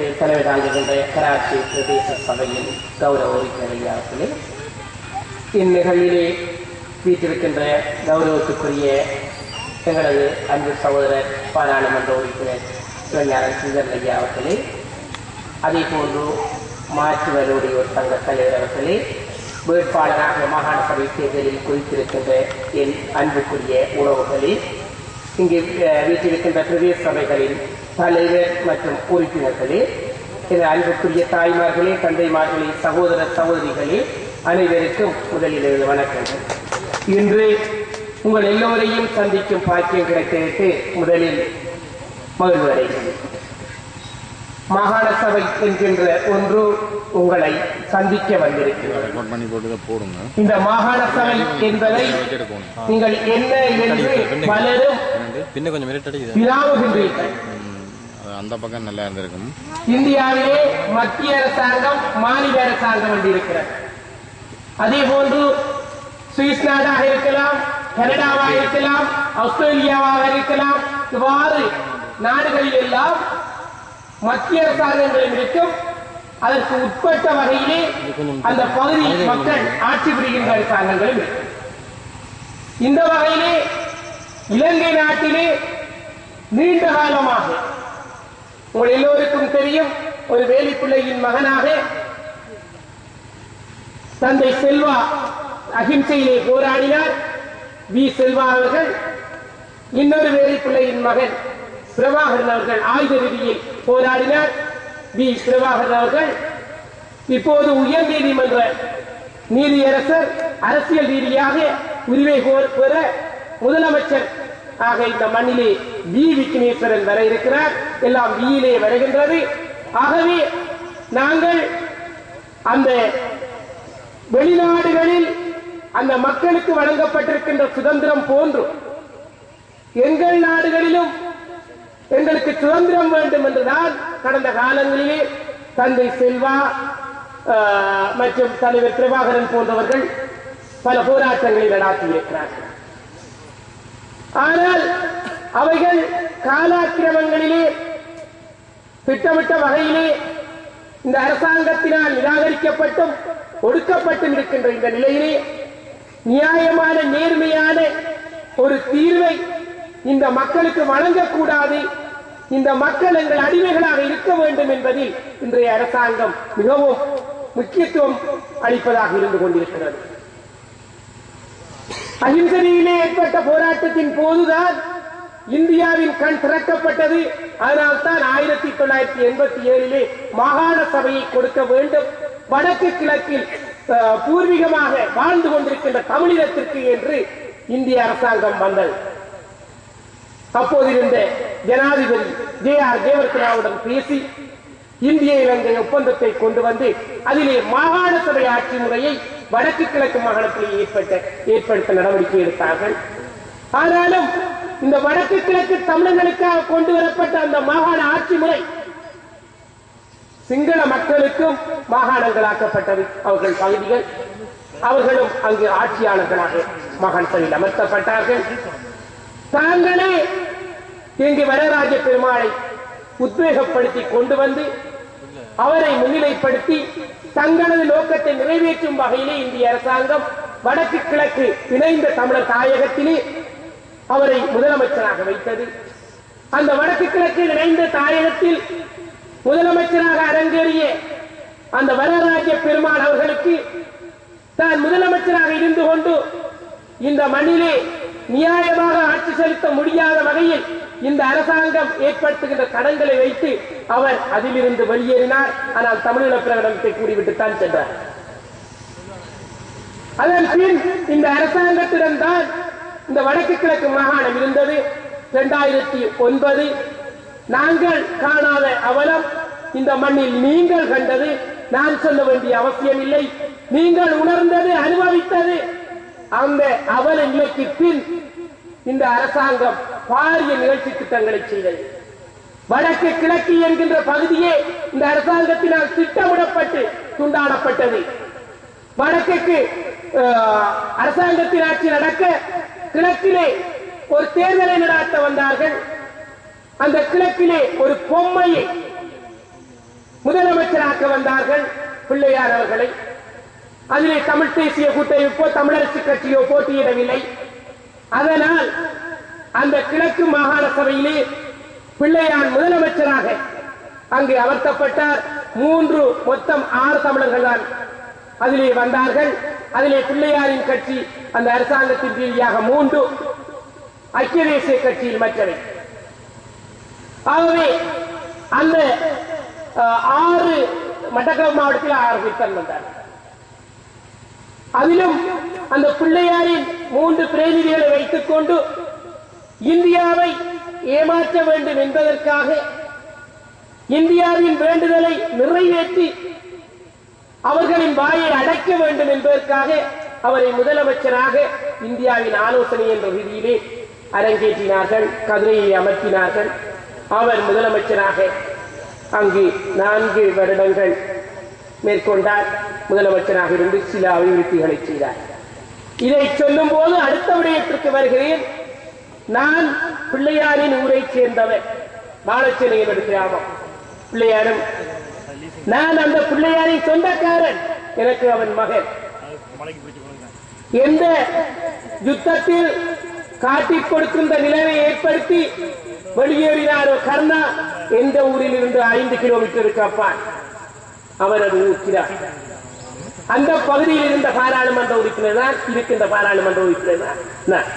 இதற்கு தலைமை தாங்குகின்ற கராச்சி பிரதேச சபையின் கௌரவ உறுப்பினர்களே, இந்நிகழ்விலே வீட்டிருக்கின்ற கௌரவத்துக்குரிய எங்களது அன்பு சகோதரர் பாராளுமன்ற உறுப்பினர் சிவஞானம் சுந்தர் ஐயா அவர்களே, அதே போன்று மாற்றுவருடைய ஒரு சங்க தலைவர் அவர்களே, வேட்பாளராக மாகாண சபை தேர்தலில் குறித்திருக்கின்ற என் அன்புக்குரிய உறவுகளே, இங்கு வீட்டிருக்கின்ற பிரதேச சபைகளின் தலைவர் மற்றும் உறுப்பினர்களே, என் அன்புக்குரிய தாய்மார்களே, தந்தைமார்களே, சகோதர சகோதரிகளே, அனைவருக்கும் முதலில் வணக்கங்கள். இன்று உங்கள் எல்லோரையும் சந்திக்கும் பாக்கியம் கிடைத்து முதலில் மகிழ்வடைகிறேன். மாகாண சபை என்கின்ற ஒன்று உங்களை சந்திக்க வந்திருக்கிறது. இந்த மாகாண சபை என்பதை நீங்கள் என்ன என்று பலரும் வினாவுகின்றீர்கள். அந்த பக்கம் நல்லா இருந்திருக்கும். இந்தியாவிலே மத்திய அரசாங்கம், மாநில அரசாங்கம் என்று இருக்கிறது. அதே போன்று சுவிஸ் நாடாக இருக்கலாம், கனடாவாக இருக்கலாம், ஆஸ்திரேலியாவாக இருக்கலாம், இவ்வாறு நாடுகளில் எல்லாம் மத்திய அரசாங்கங்களும் இருக்கும். அதற்கு உட்பட்ட வகையிலே அந்த பகுதி மக்கள் ஆட்சி புரிகின்ற அரசாங்கங்களும் இருக்கும். இந்த வகையிலே இலங்கை நாட்டிலே நீண்ட காலமாக உங்கள் எல்லோருக்கும் தெரியும், ஒரு வேலிப்பிள்ளையின் மகனாக தந்தை செல்வா அகிம்சையிலே போராடினார். வி செல்வா அவர்கள், இன்னொரு வேலிப்பிள்ளையின் மகன் பிரபாகரன் அவர்கள் ஆயுத ரீதியில் போராடினார். வி பிரபாகரன் அவர்கள் இப்போது உயர் நீதிமன்ற நீதியரசர் அரசியல் ரீதியாக உரிமை பெற முதலமைச்சர் ஆக இந்த மண்ணிலே வி விக்னேஸ்வரன் வர இருக்கிறார். எல்லாம் வியிலே வருகின்றது. ஆகவே நாங்கள் அந்த வெளிநாடுகளில் அந்த மக்களுக்கு வழங்கப்பட்டிருக்கின்ற சுதந்திரம் போன்று எங்கள் நாடுகளிலும் எங்களுக்கு சுதந்திரம் வேண்டும் என்றுதான் கடந்த காலங்களிலே தந்தை செல்வா மற்றும் தலைவர் பிரபாகரன் போன்றவர்கள் பல போராட்டங்களை நடாத்தியிருக்கிறார்கள். ஆனால் அவைகள் காலாக்கிரமங்களிலே திட்டமிட்ட வகையிலே இந்த அரசாங்கத்தினால் நிராகரிக்கப்பட்டும் ஒடுக்கப்பட்டும் இருக்கின்ற இந்த நிலையிலே நியாயமான நேர்மையான ஒரு தீர்வை இந்த மக்களுக்கு வழங்கக்கூடாது, இந்த மக்கள் எங்கள் அடிமைகளாக இருக்க வேண்டும் என்பதில் இன்றைய அரசாங்கம் மிகவும் முக்கியத்துவம் அளிப்பதாக இருந்து கொண்டிருக்கிறது. அஹிம்சையிலே ஏற்பட்ட போராட்டத்தின் போதுதான் இந்தியாவின் கண் திறக்கப்பட்டது. அதனால்தான் 1987 மாகாண சபையை கொடுக்க வேண்டும், வடக்கு கிழக்கில் பூர்வீகமாக வாழ்ந்து கொண்டிருக்கின்ற தமிழினத்திற்கு என்று இந்திய அரசாங்கம் வந்தது. அப்போதிருந்த ஜனாதிபதி ஜே.ஆர். ஜெயவர்தனாவுடன் பேசி இந்திய இலங்கை ஒப்பந்தத்தை கொண்டு வந்து அதிலே மாகாண சபை ஆட்சி முறையை வடக்கு கிழக்கு மாகாணத்தில் ஏற்படுத்த நடவடிக்கை எடுத்தார்கள். ஆனாலும் இந்த வடக்கு கிழக்கு தமிழர்களுக்காக கொண்டு வரப்பட்ட அந்த மாகாண ஆட்சி முறை சிங்கள மக்களுக்கும் மாகாணங்களாக்கப்பட்டது. அவர்கள் பகுதிகள், அவர்களும் அங்கு ஆட்சியாளர்களாக மாகாண சபையில் அமர்த்தப்பட்டார்கள். தாங்களே இங்கு வரராஜ பெருமாளை உத்வேகப்படுத்தி கொண்டு வந்து அவரை முன்னிலைப்படுத்தி தங்களது நோக்கத்தை நிறைவேற்றும் வகையிலே இந்திய அரசாங்கம் வடக்கு கிழக்கு இணைந்த தமிழர் தாயகத்திலே அவரை முதலமைச்சராக வைத்தது. அந்த வடக்கு கிழக்கு இணைந்த தாயகத்தில் முதலமைச்சராக அரங்கேறிய அந்த வரராஜ பெருமாள் அவர்களுக்கு தான் முதலமைச்சராக இருந்து கொண்டு இந்த மண்ணிலே நியாயமாக ஆட்சி செலுத்த முடியாத வகையில் இந்த அரசாங்கம் ஏற்படுத்துகின்ற தடங்களை வைத்து அவர் அதிலிருந்து வெளியேறினார். ஆனால் தமிழீழ பிரகடனத்தை கூறிவிட்டுத்தான் சென்றார். அதன் பின் இந்த அரசாங்கத்திடம் தான் இந்த வடக்கு கிழக்கு மாகாணம் இருந்தது. 2009 நாங்கள் காணாத அவலம் இந்த மண்ணில் நீங்கள் கண்டது நான் சொல்ல வேண்டிய அவசியம் இல்லை. நீங்கள் உணர்ந்தது, அனுபவித்தது. அந்த அவல நிலைக்கு பின் இந்த அரசாங்கம் பாரிய நிகழ்ச்சி திட்டங்களை செய்தது. வடக்கு கிழக்கு என்கின்ற பகுதியே இந்த அரசாங்கத்தினால் திட்டமிடப்பட்டு துண்டாடப்பட்டது. வடக்குக்கு அரசாங்கத்தின் ஆட்சி நடக்க கிழக்கிலே ஒரு தேர்தலை நடாத்த வந்தார்கள். அந்த கிழக்கிலே ஒரு பொம்மையை பார்க்க வந்தார்கள் பிள்ளையார் அவர்களை. அதிலே தமிழ் தேசிய கூட்டமைப்போ தமிழரசு கட்சியோ போட்டியிடவில்லை. அதனால் அந்த கிழக்கு மாகாண சபையிலே பிள்ளையார் முதலமைச்சராக அங்கு அமர்த்தப்பட்டார். மொத்தம் 6 தமிழர்கள் தான் அதிலே வந்தார்கள். அதிலே பிள்ளையாரின் கட்சி அந்த அரசாங்கத்தின் ரீதியாக 3, ஐக்கிய தேசிய கட்சியில் மற்றவை. ஆகவே அந்த 6 மட்டக்களப்பு மாவட்டத்தில் 6 பேர் வந்தார்கள். அதிலும் அந்த பிள்ளையாரின் 3 பிரதிநிதிகளை வைத்துக் கொண்டு இந்தியாவை ஏமாற்ற வேண்டும் என்பதற்காக இந்தியாவின் வேண்டுதலை நிறைவேற்றி அவர்களின் வாயை அடைக்க வேண்டும் என்பதற்காக அவரை முதலமைச்சராக இந்தியாவின் ஆலோசனை என்ற ரீதியிலே அரங்கேற்றினார்கள், கதிரையை அமர்த்தினார்கள். அவர் முதலமைச்சராக அங்கு 4 வருடங்கள் மேற்கொண்டார். முதலமைச்சராக இருந்து சில அபிவிருத்திகளை செய்தார். இதை சொல்லும் போது அடுத்த விடயத்திற்கு வருகிறேன். நான் பிள்ளையாரின் ஊரை சேர்ந்தவர், பாலச்சேனையின் கிராமம் பிள்ளையாரும். நான் அந்த பிள்ளையாரின் சொந்தக்காரன். எனக்கு அவன் மகன். எந்த யுத்தத்தில் காட்டிக் கொடுக்கின்ற நிலையை ஏற்படுத்தி வெளியேறினாரோ கர்ணா, எந்த ஊரில் இருந்து 5 கிலோமீட்டருக்கு அப்பால் அவரது ஊக்கிறார். அந்த பகுதியில் இருந்த பாராளுமன்ற உறுப்பினர் தான் இருக்கின்ற பாராளுமன்ற உறுப்பினர் தான்.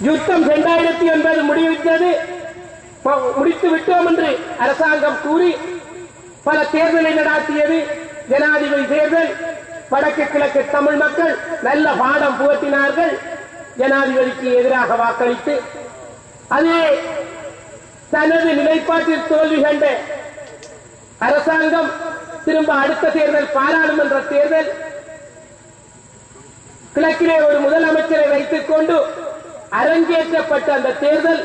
யுத்தம் 2009 முடித்து விட்டோம் என்று அரசாங்கம் கூறி பல தேர்தலை நடாத்தியது. ஜனாதிபதி தேர்தல். வடக்கு கிழக்கு தமிழ் மக்கள் நல்ல பாடம் புகட்டினார்கள். ஜனாதிபதிக்கு எதிராக வாக்களித்து அதே தனது நிலைப்பாட்டில் தோல்வி கண்ட அரசாங்கம் திரும்ப அடுத்த தேர்தல் பாராளுமன்ற தேர்தல். கிழக்கிலே ஒரு முதலமைச்சரை வைத்துக் கொண்டு அரங்கேற்றப்பட்ட அந்த தேர்தல்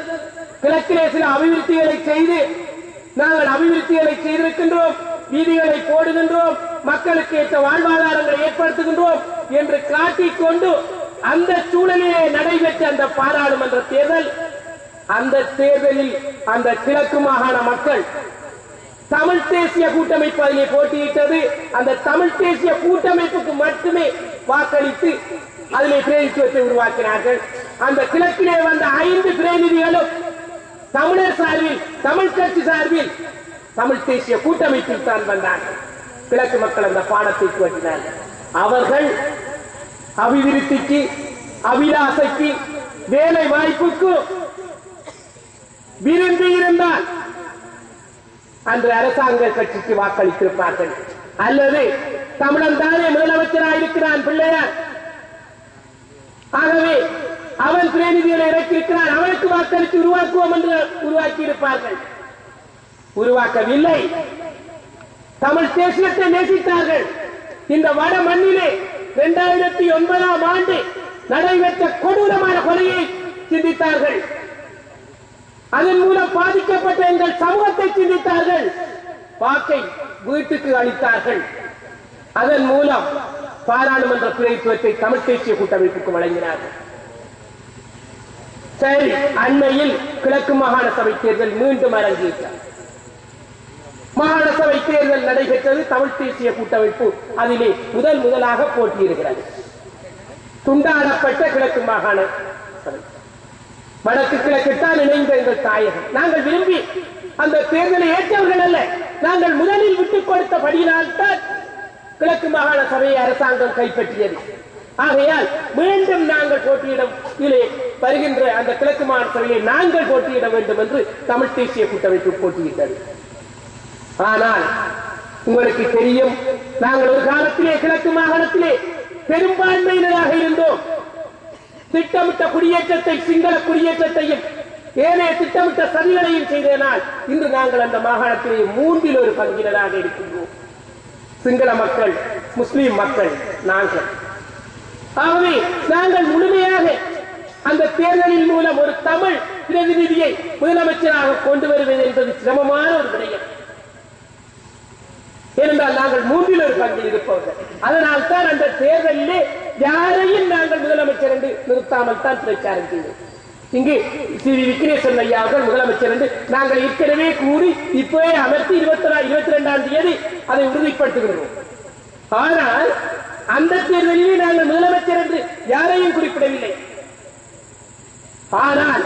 கிழக்கிலே சில அபிவிருத்திகளை செய்து நாங்கள் அபிவிருத்திகளை செய்திருக்கின்றோம், வீதிகளை போடுகின்றோம், மக்களுக்கு ஏற்ற வாழ்வாதாரங்களை ஏற்படுத்துகின்றோம் என்று காட்டிக்கொண்டு அந்த சூழலிலே நடைபெற்ற அந்த பாராளுமன்ற தேர்தல். அந்த தேர்தலில் அந்த கிழக்கு மாகாண மக்கள் தமிழ் தேசிய கூட்டமைப்பு அதிலே போட்டியிட்டது. அந்த தமிழ் தேசிய கூட்டமைப்புக்கு மட்டுமே வாக்களித்து அதிலே பிரதிநிதித்துவத்தை உருவாக்கினார்கள். அந்த கிழக்கிலே வந்த 5 பிரதிநிதிகளும் தமிழர் சார்பில், தமிழ் கட்சி சார்பில் தமிழ் தேசிய கூட்டமைப்பில் தான் வந்தார்கள். கிழக்கு மக்கள் அந்த பாடத்தை புகட்டினார்கள். அவர்கள் அபிவிருத்திக்கு, அபிலாசைக்கு, வேலை வாய்ப்புக்கு விரும்பி இருந்தால் அன்று அரசாங்க கட்சிக்கு வாக்களித்திருப்பார்கள். அல்லது தமிழன் தானே முதலமைச்சராக இருக்கிறான் பிள்ளையார், ஆகவே அவன் பிரதிநிதிகளை இறக்கியிருக்கிறான், அவனுக்கு வாக்களித்து உருவாக்குவோம் என்று உருவாக்கி இருப்பார்கள். உருவாக்கவில்லை. தமிழ் தேசியத்தை நேசித்தார்கள். இந்த வட மண்ணிலே 2009ஆம் ஆண்டு நடைபெற்ற கொடூரமான கொலையை சிந்தித்தார்கள். அதன் மூலம் பாதிக்கப்பட்ட எங்கள் சமூகத்தை சிந்தித்தார்கள். வாக்கை வீட்டுக்கு அளித்தார்கள். அதன் மூலம் பாராளுமன்ற பிரதித்துவத்தை தமிழ் தேசிய கூட்டமைப்புக்கு வழங்கினார்கள். சரி, அண்மையில் கிழக்கு மாகாண சபை தேர்தல் மீண்டும் அரங்கேற்றார். மாகாண சபை தேர்தல் நடைபெற்றது. தமிழ் தேசிய கூட்டமைப்பு அதிலே முதலாக போட்டியிடுகிறது. துண்டாடப்பட்ட கிழக்கு மாகாண சபை, வடக்கு கிழக்குத்தான் இணைந்த எங்கள் தாயகம். நாங்கள் விரும்பி அந்த தேர்தலை ஏற்றவர்கள் அல்ல. நாங்கள் முதலில் விட்டுக் கொடுத்தபடியினால் தான் கிழக்கு மாகாண சபையை அரசாங்கம் கைப்பற்றியது. ஆகையால் மீண்டும் நாங்கள் போட்டியிடம் வருகின்ற அந்த கிழக்கு மாகாண சபையை நாங்கள் போட்டியிட வேண்டும் என்று தமிழ் தேசிய கூட்டமைப்பு போட்டியிட்டது. ஆனால் உங்களுக்கு தெரியும், நாங்கள் ஒரு காலத்திலே கிழக்கு மாகாணத்திலே பெரும்பான்மையினராக இருந்தோம். திட்டமிட்ட குடியேற்றத்தை, சிங்கள குடியேற்றத்தையும் ஏனைய திட்டமிட்ட சதிகளையும் செய்ததனால் இன்று நாங்கள் அந்த மாகாணத்திலே 1/3 பங்கினராக இருக்கின்றோம். சிங்கள மக்கள், முஸ்லிம் மக்கள் நாங்கள். ஆகவே நாங்கள் முழுமையாக அந்த தேர்தலின் மூலம் ஒரு தமிழ் பிரதிநிதியை முதலமைச்சராக கொண்டு வருவது என்பது சிரமமான ஒரு விடயம். ஏனென்றால் நாங்கள் 1/3 பங்கில் இருப்பவர்கள். அதனால் தான் அந்த தேர்தலிலே யாரையும் நாங்கள் முதலமைச்சர் என்று நிறுத்தாமல் தான் பிரச்சாரம் செய்தோம். இங்கு ஸ்ரீ விக்னேஸ்வரன் ஐயா அவர்கள் முதலமைச்சர் என்று நாங்கள் ஏற்கனவே கூறி இப்பவே அமர்த்தி 22 32ஆம் தேதி அதை உறுதிப்படுத்துகிறோம். ஆனால் அந்த தேர்தலிலே நாங்கள் முதலமைச்சர் என்று யாரையும் குறிப்பிடவில்லை. ஆனால்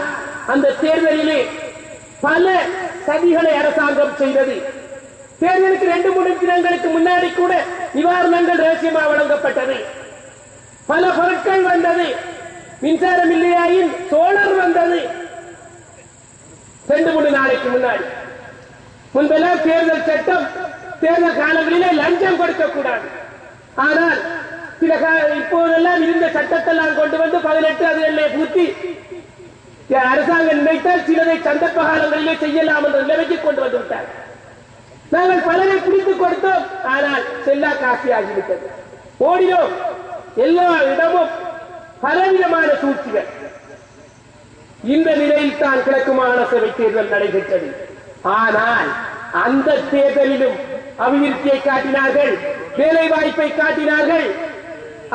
அந்த தேர்தலிலே பல சதிகளை அரசாங்கம் செய்தது. தேர்தலுக்கு 2-3 தினங்களுக்கு முன்னாடி கூட நிவாரணங்கள் ரகசியமாக வழங்கப்பட்டது. பல பொருட்கள் வந்தது. மின்சாரம் இல்லையாயின் சோழர் வந்தது 2-3 நாளைக்கு முன்னாடி. முன்பெல்லாம் தேர்தல் சட்டம் தேர்தல் காலங்களிலே லஞ்சம் கொடுக்கக்கூடாது. ஆனால் சில இப்போதெல்லாம் இருந்த சட்டத்தெல்லாம் கொண்டு வந்து 18 அதிலே பூத்தி அரசாங்கம் நினைத்தால் சிலரை சந்தர்ப்ப காலங்களிலே செய்யலாம் என்ற நிலைமைக்கு கொண்டு வந்து விட்டார். நாங்கள் பலரை பிடித்துக் கொடுத்தோம். ஆனால் செல்லா காசி ஆகிவிட்டது. ஓடினோம். எல்லா இடமும் பலவிதமான சூழ்ச்சிகள். இந்த நிலையில் தான் கிழக்கு மாகாண சபை தேர்தல் நடைபெற்றது. ஆனால் அந்த தேர்தலிலும் அபிவிருத்தியை காட்டினார்கள், வேலை வாய்ப்பை காட்டினார்கள்,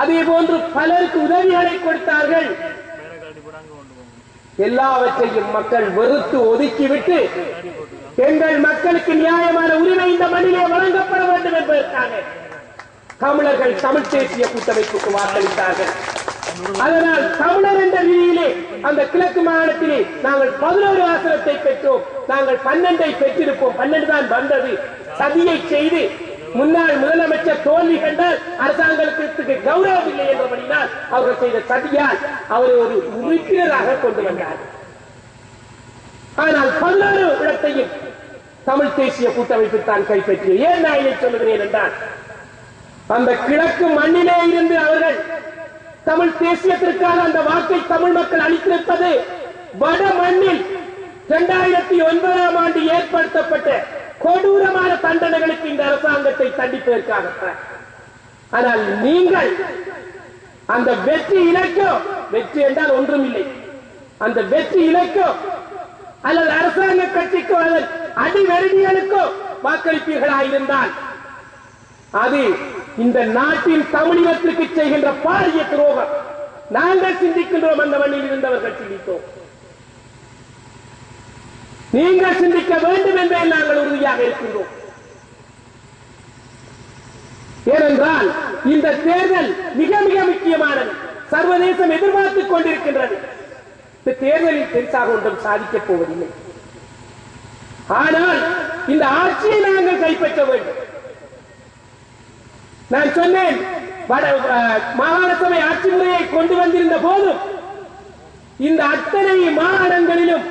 அதே போன்று பலருக்கு உதவிகளை கொடுத்தார்கள். எல்லாவற்றையும் மக்கள் வெறுத்து ஒதுக்கிவிட்டு எங்கள் மக்களுக்கு நியாயமான உரிமை இந்த மண்ணிலே வழங்கப்பட வேண்டும் என்பதற்காக தமிழர்கள் தமிழ் தேசிய கூட்டமைப்புக்கு வாக்களித்தார்கள். அதனால் தமிழர் என்ற ரீதியிலே அந்த கிழக்கு மாகாணத்திலே நாங்கள் 11 ஆசனத்தை பெற்றோம். நாங்கள் 12 பெற்றிருப்போம். 12 தான் வந்தது. சதியை செய்து முன்னாள் முதலமைச்சர் தோல்வி கண்டால் அரசாங்கத்துக்கு கௌரவம் இல்லை என்றபடினால் அவர்கள் செய்த சதியால் அவரை ஒரு உறுப்பினராக கொண்டு வந்தார். ஆனால் 11 இடத்தையும் தமிழ் தேசிய கூட்டமைப்பு தான் கைப்பற்றிய. ஏன் நான் இதை சொல்லுகிறேன் என்றால் அந்த கிழக்கு மண்ணிலே இருந்து அவர்கள் தமிழ் தேசியத்திற்கான அந்த வாக்கை தமிழ் மக்கள் அளித்திருப்பது வட மண்ணில் 2009ஆம் ஆண்டு ஏற்படுத்தப்பட்ட கொடூரமான தண்டனைகளுக்கு இந்த அரசாங்கத்தை தண்டிப்பதற்காக. ஆனால் நீங்கள் அந்த வெற்றி இலக்கம், வெற்றி என்றால் ஒன்றும் இல்லை, அந்த வெற்றி இலக்கம் அல்லது அரசாங்க கட்சிக்கோ அதன் அடிவெறிகளுக்கோ வாக்களிப்பீர்களாக இருந்தால் அது இந்த நாட்டின் தமிழினத்திற்கு செய்கின்ற பாரிய துரோகம். நாங்கள் சிந்திக்கின்றோம், அந்த மண்ணில் இருந்தவர்கள் சிந்தித்தோம். நீங்கள் சிந்திக்க வேண்டும் என்பதை நாங்கள் உறுதியாக இருக்கின்றோம். ஏனென்றால் இந்த தேர்தல் மிக மிக முக்கியமானது. சர்வதேசம் எதிர்பார்த்துக் கொண்டிருக்கின்றது. இந்த தேர்தலில் பெருசாக ஒன்றும் சாதிக்கப் போவதில்லை. ஆனால் இந்த ஆட்சியை நாங்கள் கைப்பற்ற வேண்டும். நான் சொன்னேன், மாகாண சபை ஆட்சி முறையை கொண்டு வந்திருந்த போதும் இந்த அத்தனை மாகாணங்களிலும்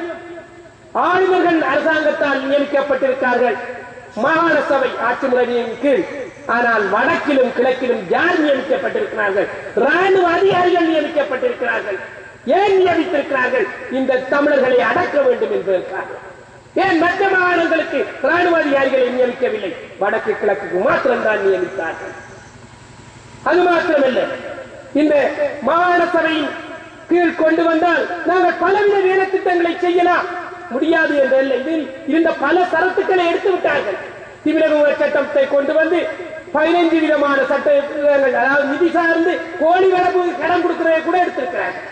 ஆளுநர்கள் அரசாங்கத்தால் நியமிக்கப்பட்டிருக்கிறார்கள் மாகாண சபை ஆட்சி முறையின் கீழ். ஆனால் வடக்கிலும் கிழக்கிலும் யார் நியமிக்கப்பட்டிருக்கிறார்கள்? ராணுவ அதிகாரிகள் நியமிக்கப்பட்டிருக்கிறார்கள். ஏன் நியமித்திருக்கிறார்கள்? இந்த தமிழர்களை அடக்க வேண்டும் என்பதற்காக. ஏன் மற்ற மாகாணங்களுக்கு ராணுவ அதிகாரிகளை நியமிக்கவில்லை? வடக்கு கிழக்கு மாத்திரம்தான் நியமித்தார்கள். அது மாத்திரமல்ல, இந்த மாகாண சபையின் கீழ் கொண்டு வந்தால் நாங்கள் பலவித வேலை திட்டங்களை செய்யலாம். முடியாது என்றல்ல, இதில் இருந்த பல சரத்துக்களை எடுத்து விட்டார்கள். தீவிர சட்டத்தை கொண்டு வந்து 15 விதமான சட்டங்கள், அதாவது நிதி சார்ந்து கோழி வளர்ப்பு கடன் கொடுக்கிறதை கூட எடுத்திருக்கிறார்கள்.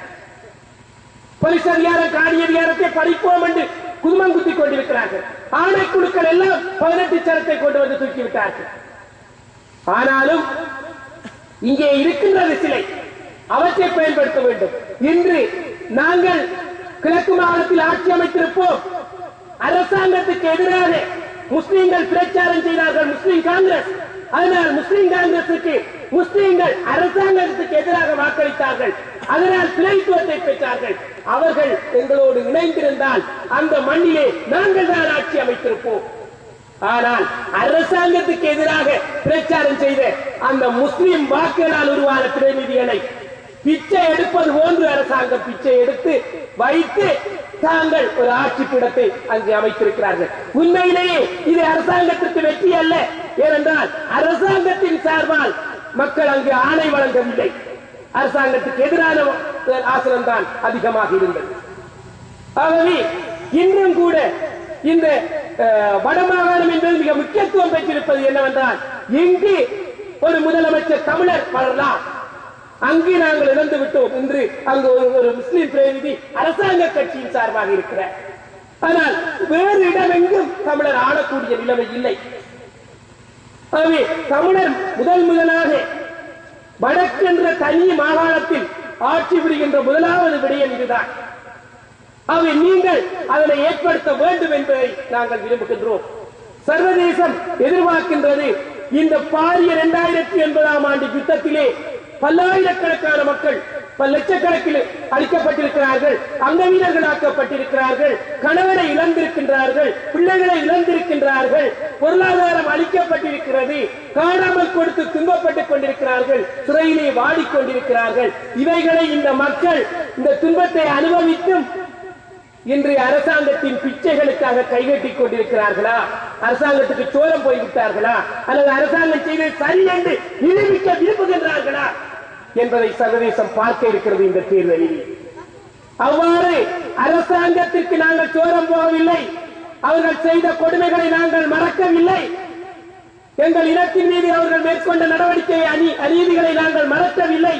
போலீஸ் அதிகாரம் காணி அதிகாரத்தை பறிப்போம் என்று குதுமம் குத்தி கொண்டிருக்கிறார்கள். ஆணைக்குழுக்கள் எல்லாம் 18 சரத்தை கொண்டு வந்து தூக்கிவிட்டார்கள். ஆனாலும் இங்கே இருக்கின்றது சிலை, அவற்றை பயன்படுத்த வேண்டும். இன்று நாங்கள் கிழக்கு மாகாணத்தில் ஆட்சி அமைத்திருப்போம். அரசாங்கத்துக்கு எதிராக முஸ்லிம்கள் பிரச்சாரம் செய்தார்கள், முஸ்லிம் காங்கிரஸ். அதனால் முஸ்லிம் காங்கிரசுக்கு முஸ்லிம்கள் அரசாங்கத்துக்கு எதிராக வாக்களித்தார்கள். அதனால் பிழைத்துவத்தை பெற்றார்கள். அவர்கள் எங்களோடு இணைந்திருந்தால் அந்த மண்ணிலே நாங்கள் தான் ஆட்சி அமைத்திருப்போம். ஆனால் அரசாங்கத்துக்கு எதிராக பிரச்சாரம் செய்த அந்த முஸ்லிம் வாக்குகளால் உருவான பிரதிநிதிகளை பிச்சை எடுப்பது போன்று அரசாங்கம் பிச்சை எடுத்து வைத்து தாங்கள் ஒரு ஆட்சி பீடத்தை அங்கு அமைத்திருக்கிறார்கள். உண்மையிலேயே இது அரசாங்கத்திற்கு வெற்றி அல்ல. ஏனென்றால் அரசாங்கத்தின் சார்பால் மக்கள் அங்கு ஆணை வழங்கவில்லை. அரசாங்கத்துக்கு எதிரான ஆசனம் தான் அதிகமாக இருந்தது. ஆகவே இன்றும் கூட இந்த வடமாகாணம் என்பது மிக முக்கியத்துவம் பெற்றிருப்பது என்னவென்றால், இங்கு ஒரு முதலமைச்சர் தமிழர் வளரலாம். அங்கு நாங்கள் இழந்து விட்டோம். இன்று அங்கு ஒரு முஸ்லிம் பிரதிநிதி அரசாங்க கட்சியின் சார்பாக இருக்கிறார். ஆனால் வேறு இடமெங்கும் தமிழர் ஆளக்கூடிய நிலைமை இல்லை. ஆகவே தமிழர் முதலாக வடக்கென்ற தனி மாகாணத்தில் ஆட்சி புரிகின்ற முதலாவது விடயம் இதுதான். ஆகவே நீங்கள் அதனை ஏற்படுத்த வேண்டும் என்பதை நாங்கள் விரும்புகின்றோம். சர்வதேசம் எதிர்பார்க்கின்றது இந்த பாரிய 2080 ஆண்டு யுத்தத்திலே பல்லாயிரக்கணக்கான மக்கள் பல லட்சக்கணக்கில் அளிக்கப்பட்டிருக்கிறார்கள், அங்கவீனர்களாக்கப்பட்டிருக்கிறார்கள், கணவரை இழந்திருக்கின்றார்கள், பிள்ளைகளை இழந்திருக்கின்றார்கள், பொருளாதாரம் அளிக்கப்பட்டிருக்கிறது, காணாமல் கொடுத்து துன்பப்பட்டுக் கொண்டிருக்கிறார்கள், சிறையிலே வாடிக்கொண்டிருக்கிறார்கள். இவைகளை இந்த மக்கள் இந்த துன்பத்தை அனுபவித்தும் இன்றைய அரசாங்கத்தின் பிச்சைகளுக்காக கைகட்டிக் கொண்டிருக்கிறார்களா? அரசாங்கத்துக்கு சோரம் போய்விட்டார்களா? அல்லது அரசாங்கம் செய்தது சரி என்று நிரூபிக்க விரும்புகின்றார்களா என்பதை சர்வதேசம் பார்க்க இருக்கிறது இந்த தேர்தலில். அவ்வாறு அரசாங்கத்திற்கு நாங்கள் சோரம் போகவில்லை, அவர்கள் செய்த கொடுமைகளை நாங்கள் மறக்கவில்லை, எங்கள் இனத்தின் மீது அவர்கள் மேற்கொண்ட நடவடிக்கை அநீதிகளை நாங்கள் மறக்கவில்லை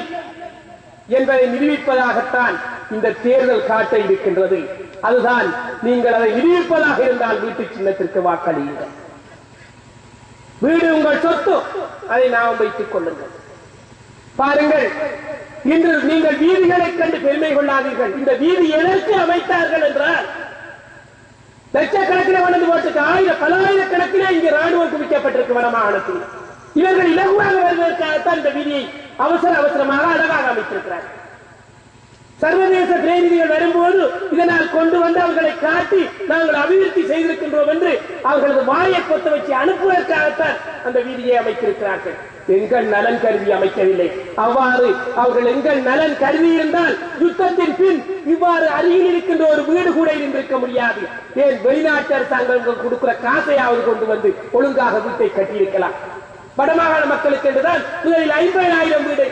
என்பதை நிரூபிப்பதாகத்தான் இந்த தேர்தல் காட்ட இருக்கின்றது. அதுதான் நீங்கள் அதை நிரூபிப்பதாக இருந்தால் வீட்டு சின்னத்திற்கு வாக்களியுங்கள். வீடு உங்கள் சொத்து, அதை நாம் வைத்துக் கொள்ளுங்கள். பாருங்கள், இன்று நீங்கள் வீதிகளை கண்டு பெருமை கொள்ளாதீர்கள். இந்த வீதி எதற்கு அமைத்தார்கள் என்றால் லட்சக்கணக்கில் வளர்ந்து போட்டு பலாயிரக்கணக்கிலே இங்கு ராணுவம் குவிக்கப்பட்டிருக்கு வடமாகாணத்தில். இவர்கள் இலகுவாக வருவதற்காகத்தான் இந்த வீதியை அவசரமாக அழகாக அமைத்திருக்கிறார்கள். சர்வதேச பிரதிநிதிகள் வரும்போது இதனால் கொண்டு வந்து அவர்களை காட்டி நாங்கள் அபிவிருத்தி செய்திருக்கின்றோம் என்று அவர்களது வாயை கொத்த வச்சு அனுப்புவதற்காகத்தான் அந்த வீதியை அமைத்திருக்கிறார்கள். எங்கள் நலன் கருதி அமைக்கவில்லை. அவ்வாறு அவர்கள் எங்கள் நலன் கருதி இருந்தால் யுத்தத்தின் பின் இவ்வாறு அருகில் இருக்கின்ற ஒரு வீடு கூட இருந்திருக்க முடியாது. ஏன் வெளிநாட்டு அரசாங்கம் கொடுக்கிற காசையாவது கொண்டு வந்து ஒழுங்காக வீட்டை கட்டியிருக்கலாம். வடமாகாண மக்களுக்கு என்றுதான் முதலில் 50,000 வீடு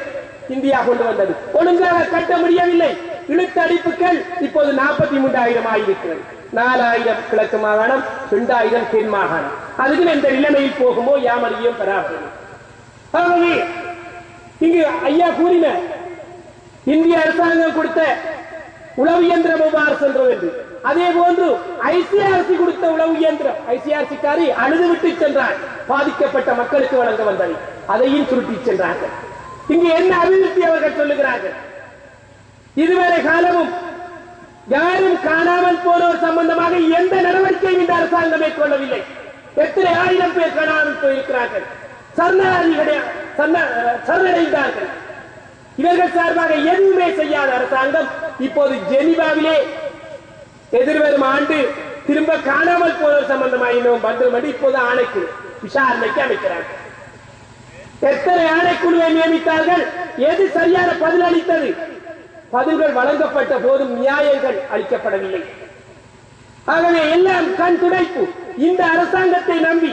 இந்தியா கொண்டு வந்தது. ஒழுங்காக கட்ட முடியவில்லை. இழுத்தடிப்புகள் இப்போது 43,000 ஆயிருக்கிறது. 4,000 கிழக்கு மாகாணம், 2,000 தென் மாகாணம். அதுக்கு எந்த நிலைமையில் போகுமோ யாமறியும் பெறாது. ஆகவே இங்கு ஐயா கூறின இந்திய அரசாங்கம் கொடுத்த உளவு இயந்திரம் எவ்வாறு சென்றது என்று, அதே போன்று ஐசிஆர்சி கொடுத்த உளவு இயந்திரம், ஐசிஆர்சிக்காரி அழுது விட்டு சென்றார். பாதிக்கப்பட்ட மக்களுக்கு வழங்க வந்ததை அதையும் சுருட்டி சென்றார்கள். இங்கு என்ன அபிவிருத்தி அவர்கள் சொல்லுகிறார்கள்? இதுவரை காலமும் யாரும் காணாமல் போனோர் சம்பந்தமாக எந்த நடவடிக்கையும் இந்த அரசாங்கம் மேற்கொள்ளவில்லை. எத்தனை ஆயிரம் பேர் காணாமல் போயிருக்கிறார்கள், சரணடைந்தார்கள். இவர்கள் சார்பாக எதுவுமே செய்யாத அரசாங்கம் இப்போது ஜெனீவாவிலே எதிர்வரும் ஆண்டு திரும்ப காணாமல் போனோர் சம்பந்தமாக இன்னும் வந்து இப்போது ஆணைக்குழு விசாரணைக்கு அமைக்கிறார்கள். எத்தனை ஆணைக்குழுவை நியமித்தார்கள்? எது சரியான பதில் அளித்தது? பதில்கள் வழங்கப்பட்ட போதும் நியாயங்கள் அளிக்கப்படவில்லை. ஆகவே எல்லாம் கண் துடைப்பு. இந்த அரசாங்கத்தை நம்பி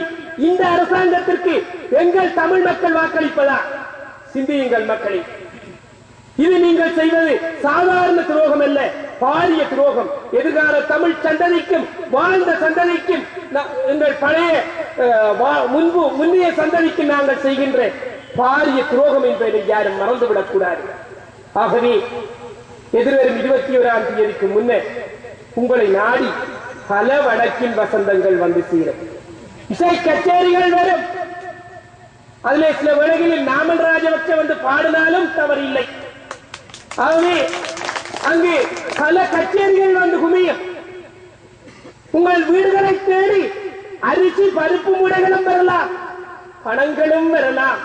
இந்த அரசாங்கத்திற்கு எங்கள் தமிழ் மக்கள் வாக்களிப்பதா? சிந்தியுங்கள் மக்களே. இது நீங்கள் செய்வது சாதாரண துரோகம் அல்ல, பாரிய துரோகம். எதிர்கால தமிழ் சந்ததிக்கும் வாழ்ந்த சந்ததிக்கும் எங்கள் பழைய முந்தைய சந்ததிக்கு நாங்கள் செய்கின்ற பாரிய துரோகம் என்பதை யாரும் மறந்துவிடக் கூடாது. ஆகவே எதிர்வரும் 21ஆம் தேதிக்கு முன்னர் உங்களை நாடி பல வடக்கின் வசந்தங்கள் வந்து சேரும். இசை கச்சேரிகள் வரும். அதிலே சில வேளைகளில் நாமல் ராஜபக்ச வந்து பாடினாலும் தவறில்லை. ஆகவே அங்கு பல கச்சேரிகள் வந்து குமியும். உங்கள் வீடுகளை தேடி அரிசி பருப்பு மூடைகளும் வரலாம், பணங்களும் வரலாம்.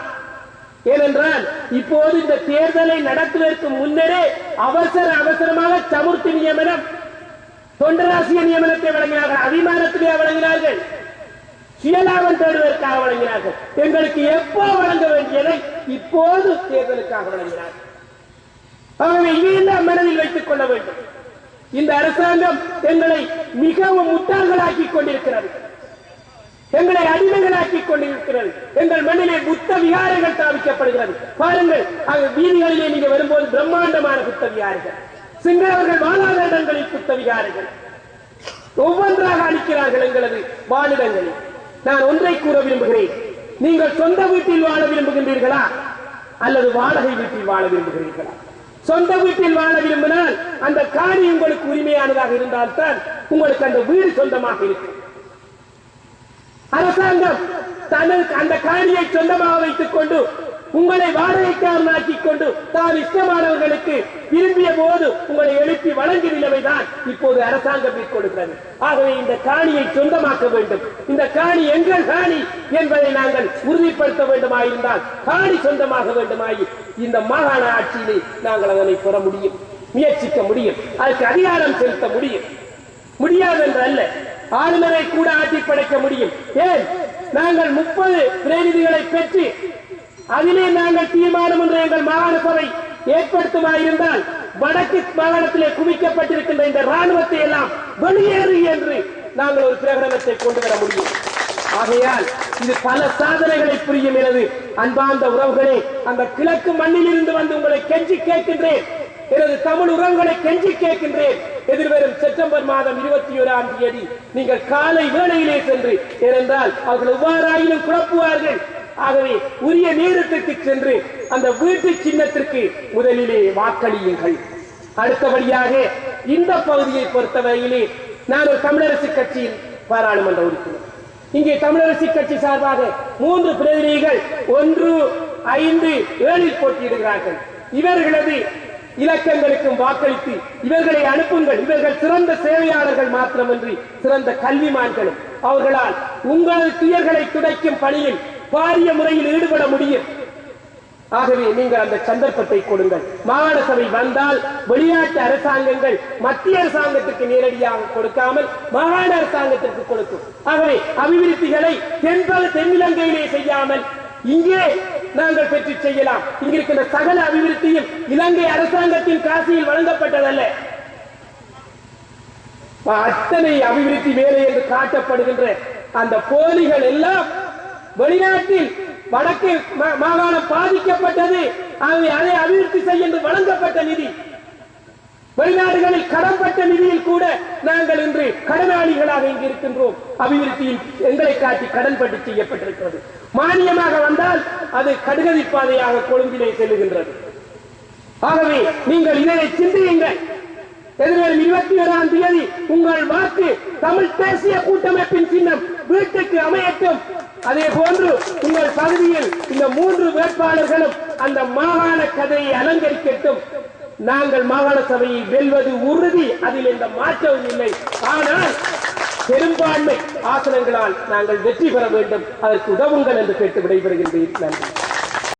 ஏனென்றால் இப்போது இந்த தேர்தலை நடத்துவதற்கு முன்னரே அவசரமாக சமுர்த்தி நியமனம், தொண்டராசிய நியமனத்தை வழங்கினார்கள், அபிமானத்திலே வழங்கினார்கள், சுயலாபம் தேடுவதற்காக வழங்கினார்கள். எங்களுக்கு எப்போ வழங்க வேண்டியதை இப்போது தேர்தலுக்காக வழங்கினார்கள். ஆகவே இதையெல்லாம் மனதில் வைத்துக் கொள்ள வேண்டும். இந்த அரசாங்கம் எங்களை மிகவும் முட்டாள்களாக்கிக் கொண்டிருக்கிறது, எங்களை அடிமைகளாக்கிக் கொண்டிருக்கிறது. எங்கள் மண்ணிலே புத்த விகாரங்கள் ஸ்தாபிக்கப்படுகிறது. பாருங்கள், வீதிகளிலே நீங்க வரும்போது பிரம்மாண்டமான புத்த விகாரங்கள், சிங்களவர்கள் வாழாத இடங்களில் புத்த விகாரங்கள் ஒவ்வொன்றாக அளிக்கிறார்கள் எங்களது வாழிடங்களில். நான் ஒன்றை கூற விரும்புகிறேன். நீங்கள் சொந்த வீட்டில் வாழ விரும்புகின்றீர்களா அல்லது வாடகை வீட்டில் வாழ விரும்புகிறீர்களா? சொந்த வீட்டில் வாழ விரும்பினால் அந்த காணி உங்களுக்கு உரிமையானதாக இருந்தால்தான் உங்களுக்கு அந்த வீடு சொந்தமாக இருக்கும். அரசாங்கம் தனக்கு அந்த காணியை சொந்தமாக வைத்துக் கொண்டு உங்களை வாடகைக்காரனாக்கிக் கொண்டு தான் இஷ்டமானவர்களுக்கு விரும்பிய போது உங்களை எழுப்பி வழங்கிய நிலைமைதான் இப்போது அரசாங்கம் மேற்கொள்கிறது. ஆகவே இந்த காணியை சொந்தமாக்க வேண்டும். இந்த காணி எங்கள் காணி என்பதை நாங்கள் உறுதிப்படுத்த வேண்டுமாயிருந்தால் காணி சொந்தமாக வேண்டுமாயி இந்த மாகாண ஆட்சியிலே நாங்கள் அதனை பெற முடியும், முயற்சிக்க முடியும், அதற்கு அதிகாரம் செலுத்த முடியும். முடியாது என்று அல்ல, ஆளுநரை கூட ஆட்சி படைக்க முடியும். ஏன் நாங்கள் 30 பிரதிநிதிகளை பெற்று அதிலே நாங்கள் தீர்மானம் என்று எங்கள் மாகாண சபை ஏற்படுத்துமாயிருந்தால் வடக்கு மாகாணத்திலே குவிக்கப்பட்டிருக்கின்ற இந்த ராணுவத்தை எல்லாம் வெளியேறு என்று நாங்கள் ஒரு பிரகடனத்தை கொண்டு வர முடியும். ஆகையால் இது பல சாதனைகளை புரியும். எனது அன்பார்ந்த உறவுகளே, அந்த கிழக்கு மண்ணில் இருந்து வந்து உங்களை கெஞ்சி கேட்கின்றேன், எனது தமிழ் உறவுகளை கெஞ்சி கேட்கின்றேன். எதிர்வரும் செப்டம்பர் மாதம் 21ஆம் தேதி நீங்கள் காலை வேளையிலே சென்று, ஏனென்றால் அவர்கள் எவ்வாறாயினும் குழப்புவார்கள். ஆகவே உரிய நேரத்திற்கு சென்று அந்த வீட்டு சின்னத்திற்கு முதலிலே வாக்களியுங்கள். அடுத்தபடியாக இந்த பகுதியை பொறுத்தவரையிலே நான் ஒரு தமிழரசு கட்சியின் பாராளுமன்ற உறுப்பினர். இங்கே தமிழரசு கட்சி சார்பாக 3 பிரதிநிதிகள் 1, 5, 7 போட்டியிடுகிறார்கள். இவர்களது இலக்கங்களுக்கும் வாக்களித்து இவர்களை அனுப்புங்கள். இவர்கள் சிறந்த சேவையாளர்கள் மாத்திரமின்றி சிறந்த கல்விமான்களும். அவர்களால் உங்களது துயர்களை துடைக்கும் பணியில் பாரிய முறையில் ஈடுபட முடியும். ஆகவே நீங்கள் அந்த சந்தர்ப்பத்தை கொடுங்கள். மாகாண சபை வந்தால் வெளிநாட்டு அரசாங்கங்கள் மத்திய அரசாங்கத்துக்கு நேரடியாக கொடுக்காமல் மாகாண அரசாங்கத்திற்கு கொடுக்கும். ஆகவே அபிவிருத்திகளை தென்னிலங்கையிலே செய்யாமல் இங்கே நாங்கள் பெற்று செய்யலாம். இங்கிருக்கின்ற சகல அபிவிருத்தியும் இலங்கை அரசாங்கத்தின் காசியில் வழங்கப்பட்டதல்ல. அத்தனை அபிவிருத்தி வேலை என்று காட்டப்படுகின்ற அந்த போலிகள் எல்லாம் வெளிநாட்டில் வடக்கு மாகாணம் பாதிக்கப்பட்டது. அதை அபிவிருத்தி செய்ய வழங்கப்பட்ட நிதி, வெளிநாடுகளில் கடன்பட்ட நிதியில் கூட நாங்கள் இன்று கடனாளிகளாக இங்கு இருக்கின்றோம். அபிவிருத்தியில் எங்களை காட்டி கடன்பட்டு செய்யப்பட்டிருக்கிறது. மானியமாக வந்தால் அது கடுகதி பாதையாக கொழும்பிலே செல்லுகின்றது. ஆகவே நீங்கள் இதனை சிந்தியுங்கள். எதிர்வரும் 21ஆம் தேதி உங்கள் வாக்கு தமிழ் தேசிய கூட்டமைப்பின் சின்னம் வீட்டுக்கு அமையட்டும். அதே போன்று உங்கள் பகுதியில் இந்த 3 வேட்பாளர்களும் அந்த மாகாண கதையை அலங்கரிக்கட்டும். நாங்கள் மாகாண சபையை வெல்வது உறுதி, அதில் எந்த மாற்றமும் இல்லை. ஆனால் பெரும்பான்மை ஆசனங்களால் நாங்கள் வெற்றி பெற வேண்டும். அதற்கு உதவுங்கள் என்று கேட்டு விடைபெறுகின்றேன். நன்றி.